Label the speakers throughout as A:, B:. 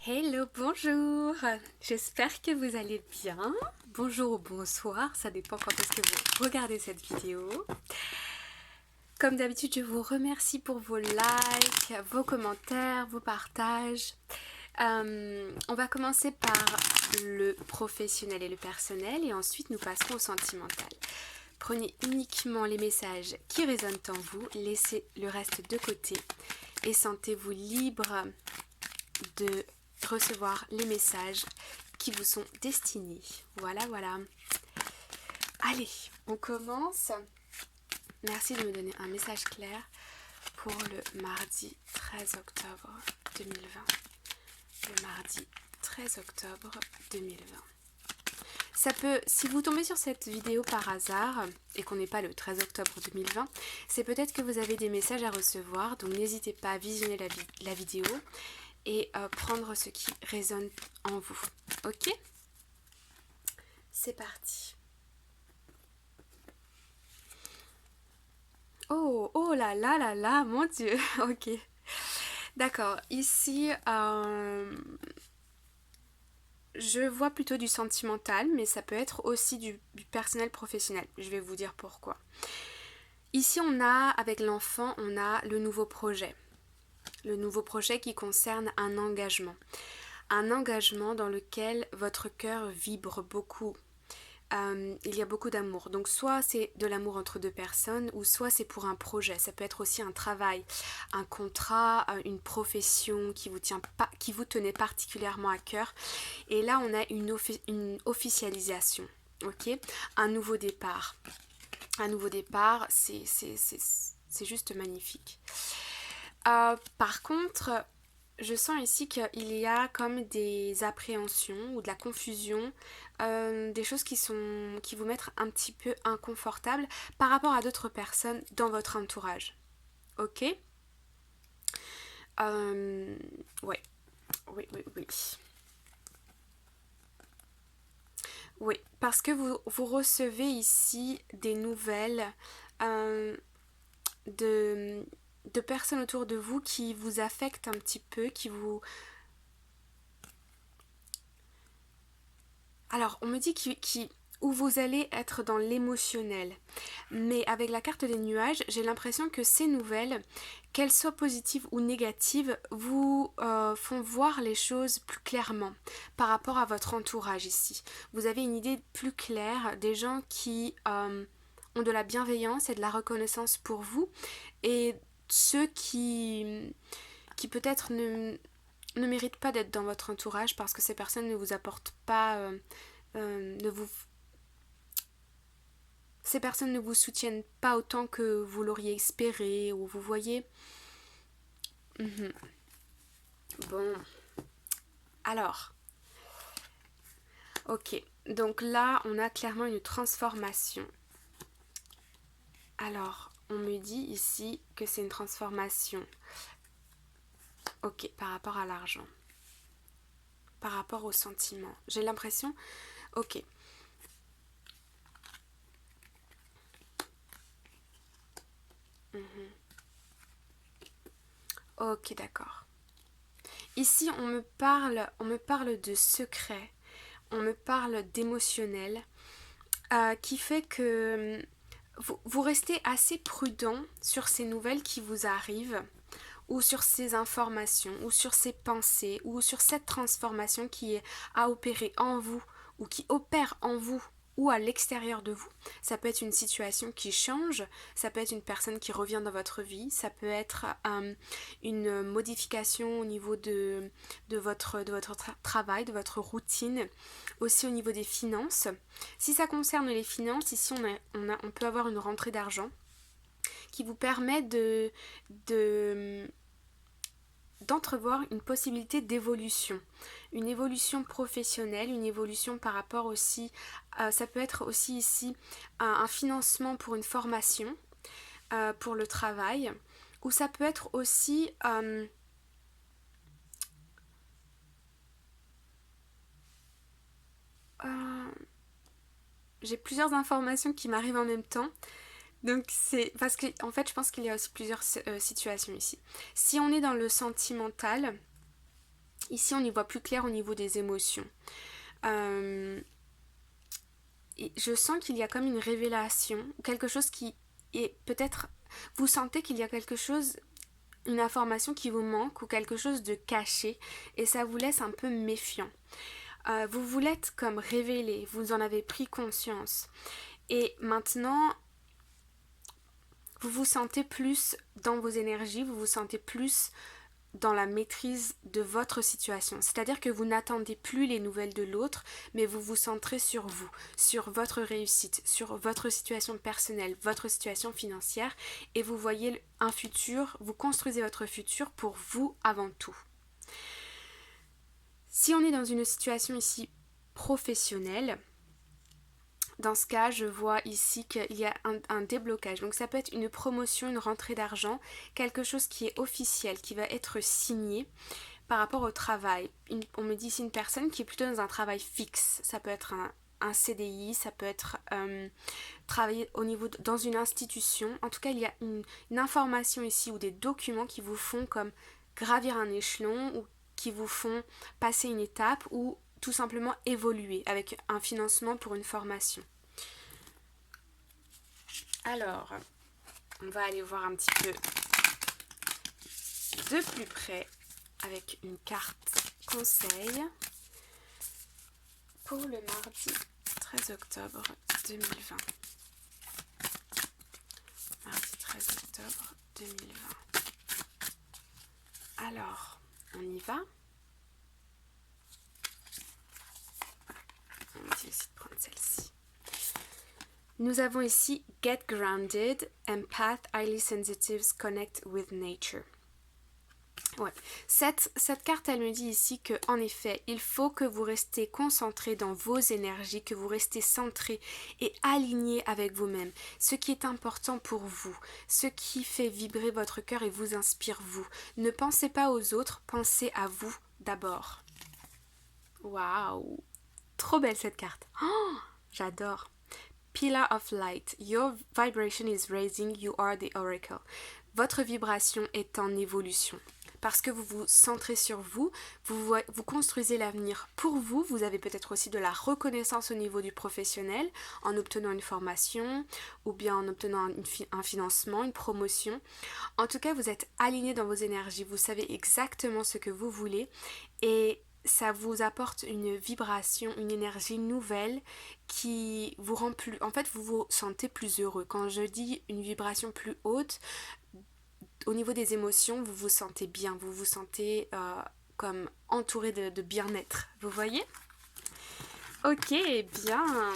A: Hello, bonjour. J'espère que vous allez bien. Bonjour ou bonsoir, ça dépend quand est-ce que vous regardez cette vidéo. Comme d'habitude, je vous remercie pour vos likes, vos commentaires, vos partages. On va commencer par le professionnel et le personnel et ensuite nous passerons au sentimental. Prenez uniquement les messages qui résonnent en vous, laissez le reste de côté et sentez-vous libre de recevoir les messages qui vous sont destinés. Voilà. Allez, on commence. Merci de me donner un message clair pour le mardi 13 octobre 2020. Le mardi 13 octobre 2020. Ça peut, si vous tombez sur cette vidéo par hasard et qu'on n'est pas le 13 octobre 2020, c'est peut-être que vous avez des messages à recevoir, donc n'hésitez pas à visionner la vidéo et prendre ce qui résonne en vous. Ok ? C'est parti. Oh là, mon Dieu. Ok. D'accord. Ici, je vois plutôt du sentimental, mais ça peut être aussi du personnel professionnel. Je vais vous dire pourquoi. Ici, avec l'enfant, on a le nouveau projet. Le nouveau projet qui concerne un engagement. Un engagement dans lequel votre cœur vibre beaucoup. Il y a beaucoup d'amour. Donc soit c'est de l'amour entre deux personnes ou soit c'est pour un projet. Ça peut être aussi un travail, un contrat, une profession qui vous tenait particulièrement à cœur. Et là on a une officialisation. Ok, un nouveau départ. Un nouveau départ, c'est juste magnifique. Par contre, je sens ici qu'il y a comme des appréhensions ou de la confusion, des choses qui vous mettent un petit peu inconfortable par rapport à d'autres personnes dans votre entourage. Ok. Ouais. Oui. Oui, parce que vous recevez ici des nouvelles euh, de, de personnes autour de vous qui vous affectent un petit peu, Alors, on me dit où vous allez être dans l'émotionnel. Mais avec la carte des nuages, j'ai l'impression que ces nouvelles, qu'elles soient positives ou négatives, vous font voir les choses plus clairement par rapport à votre entourage ici. Vous avez une idée plus claire des gens qui ont de la bienveillance et de la reconnaissance pour vous et ceux qui peut-être ne méritent pas d'être dans votre entourage parce que ces personnes ne vous apportent pas ces personnes ne vous soutiennent pas autant que vous l'auriez espéré ou vous voyez. Bon, alors, ok, donc là on a clairement une transformation. Alors, on me dit ici que c'est une transformation. Ok, par rapport à l'argent, par rapport aux sentiments. J'ai l'impression, ok. Ok, d'accord. Ici, on me parle de secret, on me parle d'émotionnel, qui fait que vous restez assez prudent sur ces nouvelles qui vous arrivent, ou sur ces informations, ou sur ces pensées, ou sur cette transformation qui est à opérer en vous, ou qui opère en vous, ou à l'extérieur de vous. Ça peut être une situation qui change, ça peut être une personne qui revient dans votre vie, ça peut être une modification au niveau de votre travail, de votre routine, aussi au niveau des finances. Si ça concerne les finances, ici on peut avoir une rentrée d'argent qui vous permet d'entrevoir une possibilité d'évolution, une évolution professionnelle, une évolution par rapport aussi, ça peut être aussi ici un financement pour une formation, pour le travail, ou ça peut être aussi j'ai plusieurs informations qui m'arrivent en même temps. Donc c'est parce que en fait je pense qu'il y a aussi plusieurs situations ici. Si on est dans le sentimental, Ici, on y voit plus clair au niveau des émotions. Et je sens qu'il y a comme une révélation, quelque chose qui est peut-être... Vous sentez qu'il y a quelque chose, une information qui vous manque ou quelque chose de caché et ça vous laisse un peu méfiant. Vous vous l'êtes comme révélé, vous en avez pris conscience. Et maintenant, vous vous sentez plus dans vos énergies, vous vous sentez plus dans la maîtrise de votre situation. C'est-à-dire que vous n'attendez plus les nouvelles de l'autre, mais vous vous centrez sur vous, sur votre réussite, sur votre situation personnelle, votre situation financière, et vous voyez un futur, vous construisez votre futur pour vous avant tout. Si on est dans une situation ici professionnelle, dans ce cas, je vois ici qu'il y a un déblocage. Donc ça peut être une promotion, une rentrée d'argent, quelque chose qui est officiel, qui va être signé par rapport au travail. On me dit ici une personne qui est plutôt dans un travail fixe. Ça peut être un CDI, ça peut être travailler dans une institution. En tout cas, il y a une information ici ou des documents qui vous font comme gravir un échelon ou qui vous font passer une étape ou tout simplement évoluer avec un financement pour une formation. Alors, on va aller voir un petit peu de plus près avec une carte conseil pour le mardi 13 octobre 2020. Mardi 13 octobre 2020. Alors, on y va. On va essayer de prendre celle-ci. Nous avons ici Get Grounded, Empath, Highly Sensitives Connect with Nature. Ouais. Cette carte, elle me dit ici que, en effet, il faut que vous restez concentré dans vos énergies, que vous restez centré et aligné avec vous-même. Ce qui est important pour vous, ce qui fait vibrer votre cœur et vous inspire vous. Ne pensez pas aux autres, pensez à vous d'abord. Waouh! Trop belle cette carte. Oh, j'adore. Pillar of Light. Your vibration is raising, you are the oracle. Votre vibration est en évolution. Parce que vous vous centrez sur vous, vous construisez l'avenir pour vous. Vous avez peut-être aussi de la reconnaissance au niveau du professionnel en obtenant une formation ou bien en obtenant un financement, une promotion. En tout cas, vous êtes aligné dans vos énergies. Vous savez exactement ce que vous voulez et ça vous apporte une vibration, une énergie nouvelle qui vous rend plus... En fait, vous vous sentez plus heureux. Quand je dis une vibration plus haute, au niveau des émotions, vous vous sentez bien. Vous vous sentez comme entouré de bien-être. Vous voyez ? Ok, bien.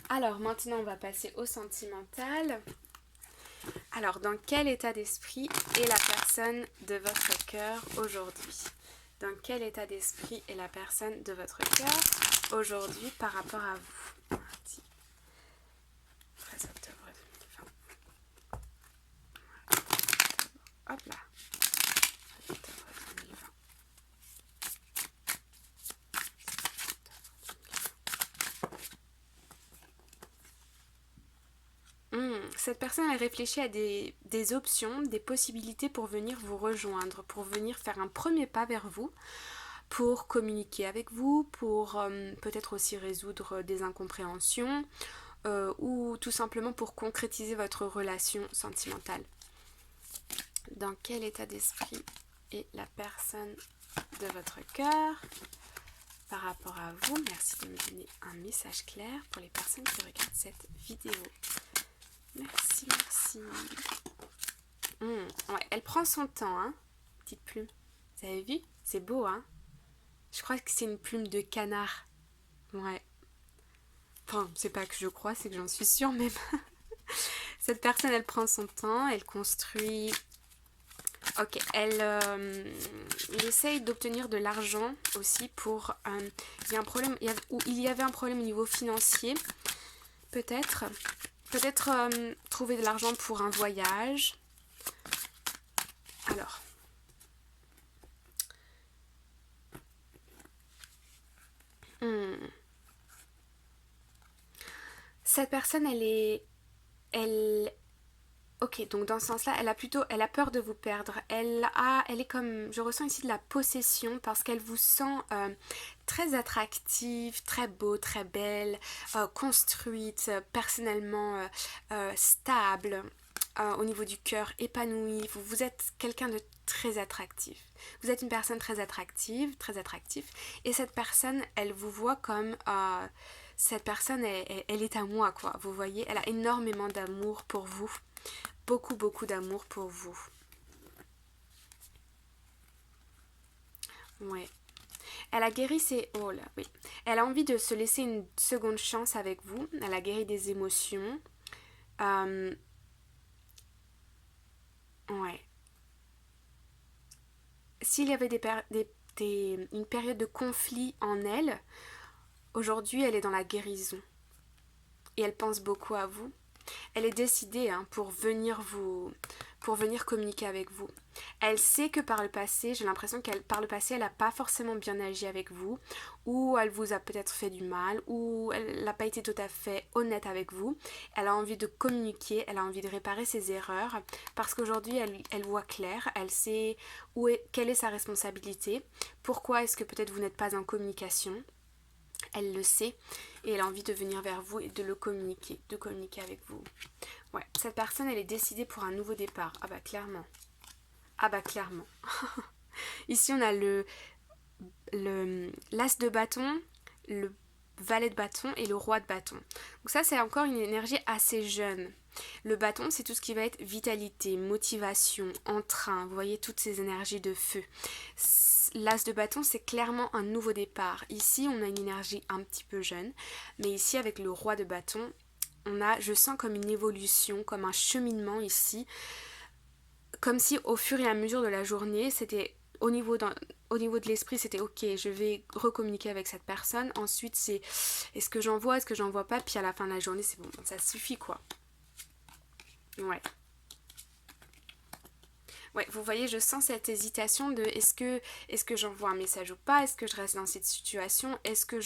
A: Alors, maintenant, on va passer au sentimental. Alors, dans quel état d'esprit est la personne de votre cœur aujourd'hui ? Dans quel état d'esprit est la personne de votre cœur aujourd'hui par rapport à vous ? Mardi 13 octobre 2020. Hop là. 13 octobre 2020. Cette personne a réfléchi à des options, des possibilités pour venir vous rejoindre, pour venir faire un premier pas vers vous, pour communiquer avec vous, pour peut-être aussi résoudre des incompréhensions ou tout simplement pour concrétiser votre relation sentimentale. Dans quel état d'esprit est la personne de votre cœur par rapport à vous? Merci de me donner un message clair pour les personnes qui regardent cette vidéo. Merci, merci. Ouais, elle prend son temps, hein, petite plume. Vous avez vu? C'est beau, hein? Je crois que c'est une plume de canard. Ouais. Enfin, c'est pas que je crois, c'est que j'en suis sûre même. Cette personne, elle prend son temps, elle construit... Ok, elle essaye d'obtenir de l'argent aussi pour... il y a un problème, il y avait un problème au niveau financier, peut-être trouver de l'argent pour un voyage. Alors, cette personne, elle Ok, donc dans ce sens-là, elle a peur de vous perdre. Elle est comme, je ressens ici de la possession parce qu'elle vous sent très attractive, très beau, très belle, construite, personnellement stable, au niveau du cœur, épanouie. Vous êtes quelqu'un de très attractif. Vous êtes une personne très attractive, très attractif. Et cette personne, elle vous voit comme cette personne, elle est à moi, quoi. Vous voyez, elle a énormément d'amour pour vous. Beaucoup, beaucoup d'amour pour vous. Ouais. Elle a guéri ses... Oh là, oui. Elle a envie de se laisser une seconde chance avec vous. Elle a guéri des émotions. Euh, ouais. S'il y avait une période de conflit en elle, aujourd'hui, elle est dans la guérison. Et elle pense beaucoup à vous. Elle est décidée pour venir communiquer avec vous. Elle sait que par le passé, j'ai l'impression qu'elle par le passé, elle n'a pas forcément bien agi avec vous, ou elle vous a peut-être fait du mal, ou elle n'a pas été tout à fait honnête avec vous. Elle a envie de communiquer, elle a envie de réparer ses erreurs, parce qu'aujourd'hui, elle voit clair, elle sait quelle est sa responsabilité, pourquoi est-ce que peut-être vous n'êtes pas en communication. Elle le sait et elle a envie de venir vers vous et de communiquer avec vous. Ouais, cette personne, elle est décidée pour un nouveau départ. Ah bah clairement. Ah bah clairement. Ici, on a l'as de bâton, le valet de bâton et le roi de bâton. Donc ça, c'est encore une énergie assez jeune. Le bâton, c'est tout ce qui va être vitalité, motivation, entrain. Vous voyez toutes ces énergies de feu. L'as de bâton, c'est clairement un nouveau départ. Ici, on a une énergie un petit peu jeune. Mais ici, avec le roi de bâton, je sens comme une évolution, comme un cheminement ici. Comme si au fur et à mesure de la journée, c'était au niveau de l'esprit, c'était ok, je vais recommuniquer avec cette personne. Ensuite, c'est est-ce que j'envoie, est-ce que j'envoie pas. Puis à la fin de la journée, c'est bon, ça suffit quoi. Ouais. Ouais, vous voyez, je sens cette hésitation de est-ce que j'envoie un message ou pas, est-ce que je reste dans cette situation, est-ce que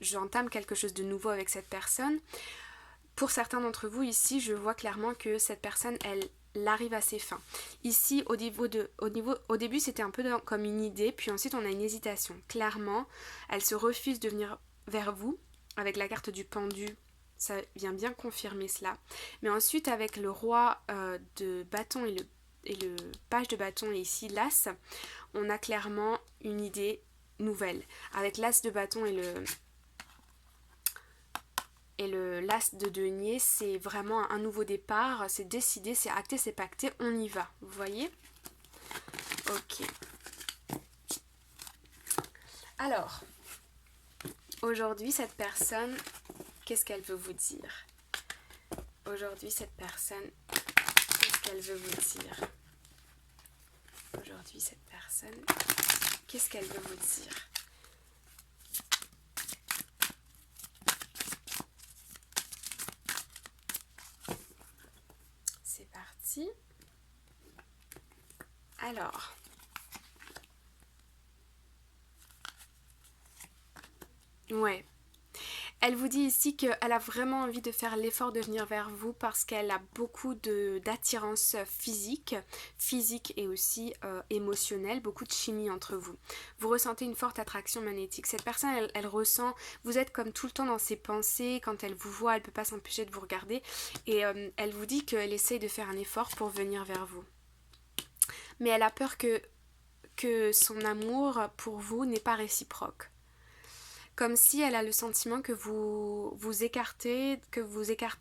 A: j'entame quelque chose de nouveau avec cette personne. Pour certains d'entre vous ici, je vois clairement que cette personne, elle arrive à ses fins. Ici, au début, c'était un peu comme une idée, puis ensuite on a une hésitation. Clairement, elle se refuse de venir vers vous avec la carte du pendu. Ça vient bien confirmer cela. Mais ensuite, avec le roi de bâton et le page de bâton et ici l'as, on a clairement une idée nouvelle. Avec l'as de bâton et le l'as de denier, c'est vraiment un nouveau départ, c'est décidé, c'est acté, c'est pacté, on y va. Vous voyez? Ok. Alors, aujourd'hui, cette personne, qu'est-ce qu'elle veut vous dire? Aujourd'hui, cette personne, qu'est-ce qu'elle veut vous dire? Aujourd'hui, cette personne, qu'est-ce qu'elle veut vous dire? C'est parti. Alors, ouais. Elle vous dit ici qu'elle a vraiment envie de faire l'effort de venir vers vous parce qu'elle a beaucoup d'attirance physique et aussi émotionnelle, beaucoup de chimie entre vous. Vous ressentez une forte attraction magnétique. Cette personne, elle ressent, vous êtes comme tout le temps dans ses pensées, quand elle vous voit, elle ne peut pas s'empêcher de vous regarder et elle vous dit qu'elle essaye de faire un effort pour venir vers vous. Mais elle a peur que son amour pour vous n'est pas réciproque. Comme si elle a le sentiment que vous écartez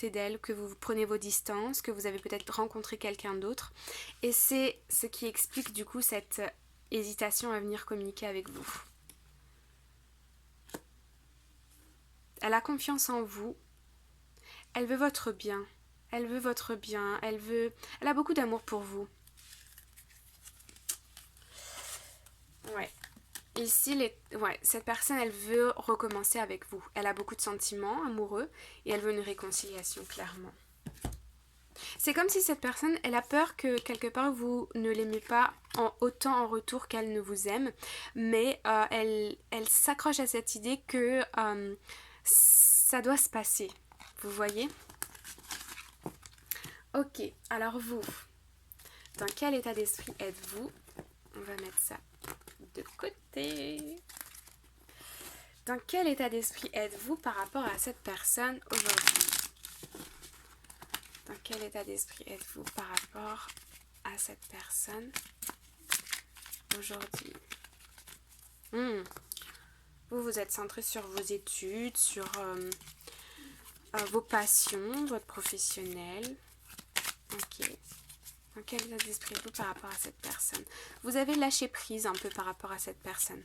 A: d'elle, que vous prenez vos distances, que vous avez peut-être rencontré quelqu'un d'autre. Et c'est ce qui explique du coup cette hésitation à venir communiquer avec vous. Elle a confiance en vous. Elle veut votre bien. Elle veut votre bien. Elle a beaucoup d'amour pour vous. Ouais. Ici, cette personne, elle veut recommencer avec vous. Elle a beaucoup de sentiments amoureux et elle veut une réconciliation, clairement. C'est comme si cette personne, elle a peur que quelque part vous ne l'aimez pas autant en retour qu'elle ne vous aime, mais elle s'accroche à cette idée que ça doit se passer. Vous voyez? Ok, alors vous, dans quel état d'esprit êtes-vous? On va mettre ça de côté. Dans quel état d'esprit êtes-vous par rapport à cette personne aujourd'hui? Dans quel état d'esprit êtes-vous par rapport à cette personne aujourd'hui? Vous êtes centré sur vos études, sur vos passions, votre professionnel. Ok. Dans quel état d'esprit êtes-vous par rapport à cette personne? Vous avez lâché prise un peu par rapport à cette personne.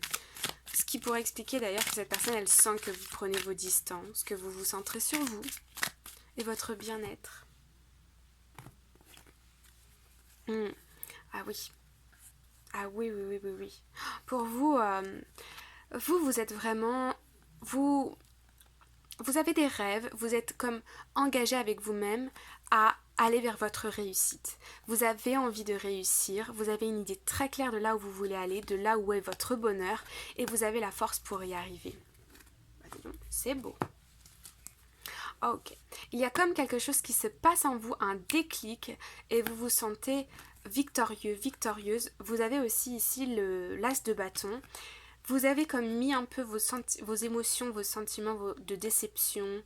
A: Ce qui pourrait expliquer d'ailleurs que cette personne, elle sent que vous prenez vos distances, que vous vous centrez sur vous et votre bien-être. Ah oui. Ah oui. Pour vous, vous êtes vraiment... Vous avez des rêves, vous êtes comme engagé avec vous-même à aller vers votre réussite. Vous avez envie de réussir, vous avez une idée très claire de là où vous voulez aller, de là où est votre bonheur, et vous avez la force pour y arriver. C'est beau. Ok. Il y a comme quelque chose qui se passe en vous, un déclic, et vous vous sentez victorieux, victorieuse. Vous avez aussi ici l'as de bâton. Vous avez comme mis un peu vos émotions, vos sentiments de déception,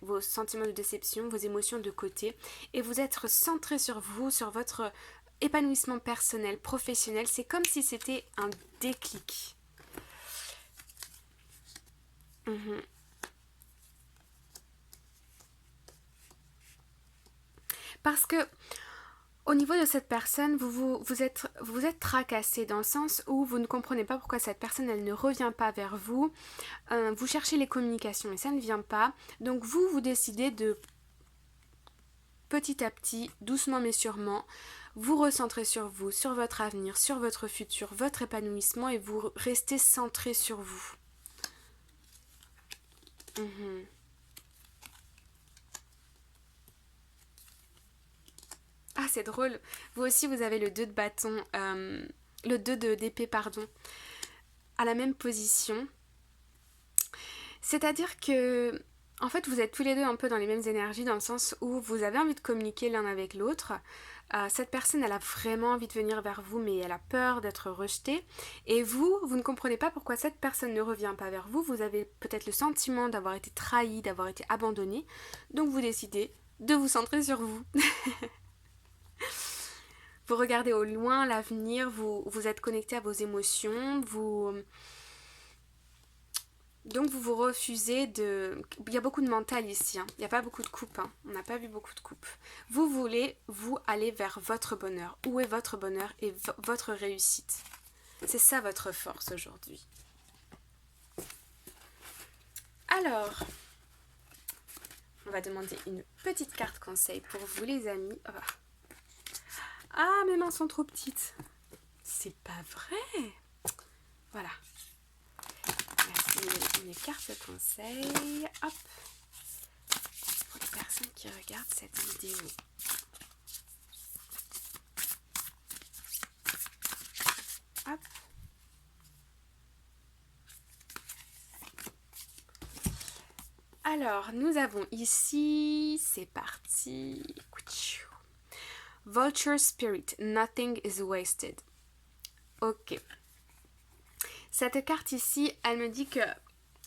A: vos sentiments de déception, vos émotions de côté, et vous êtes centré sur vous, sur votre épanouissement personnel, professionnel. C'est comme si c'était un déclic. Parce que au niveau de cette personne, vous êtes tracassé dans le sens où vous ne comprenez pas pourquoi cette personne, elle ne revient pas vers vous. Vous cherchez les communications et ça ne vient pas. Donc vous décidez de petit à petit, doucement mais sûrement, vous recentrer sur vous, sur votre avenir, sur votre futur, votre épanouissement, et vous restez centré sur vous. Ah, c'est drôle. Vous aussi, vous avez le 2 de bâton, le 2 d'épée, pardon, à la même position. C'est-à-dire que, en fait, vous êtes tous les deux un peu dans les mêmes énergies, dans le sens où vous avez envie de communiquer l'un avec l'autre. Cette personne, elle a vraiment envie de venir vers vous, mais elle a peur d'être rejetée. Et vous ne comprenez pas pourquoi cette personne ne revient pas vers vous. Vous avez peut-être le sentiment d'avoir été trahi, d'avoir été abandonné. Donc vous décidez de vous centrer sur vous. Vous regardez au loin l'avenir, vous êtes connecté à vos émotions, donc vous refusez de... Il y a beaucoup de mental ici, hein. Il n'y a pas beaucoup de coupes, hein. On n'a pas vu beaucoup de coupes. Vous voulez, vous, aller vers votre bonheur. Où est votre bonheur et votre réussite? C'est ça votre force aujourd'hui. Alors, on va demander une petite carte conseil pour vous les amis. Ah, mes mains sont trop petites. C'est pas vrai. Voilà. Merci, une carte conseil. Hop. Pour les personnes qui regardent cette vidéo. Hop. Alors, nous avons ici, c'est parti. Vulture Spirit, nothing is wasted. Ok. Cette carte ici, elle me dit que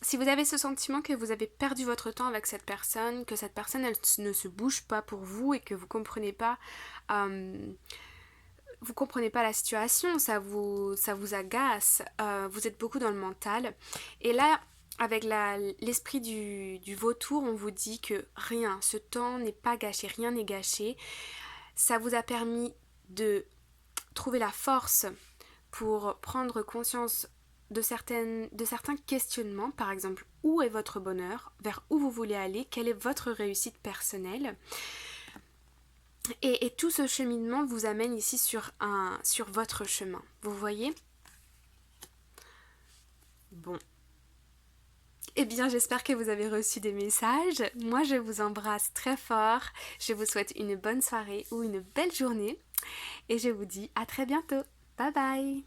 A: si vous avez ce sentiment que vous avez perdu votre temps avec cette personne, que cette personne, elle ne se bouge pas pour vous et que vous comprenez pas la situation, ça vous agace, vous êtes beaucoup dans le mental. Et là, avec l'esprit du vautour, on vous dit que rien, ce temps n'est pas gâché, rien n'est gâché. Ça vous a permis de trouver la force pour prendre conscience de certains questionnements, par exemple, où est votre bonheur, vers où vous voulez aller, quelle est votre réussite personnelle. Et tout ce cheminement vous amène ici sur votre chemin. Vous voyez? Bon. Eh bien, j'espère que vous avez reçu des messages. Moi, je vous embrasse très fort. Je vous souhaite une bonne soirée ou une belle journée. Et je vous dis à très bientôt. Bye bye!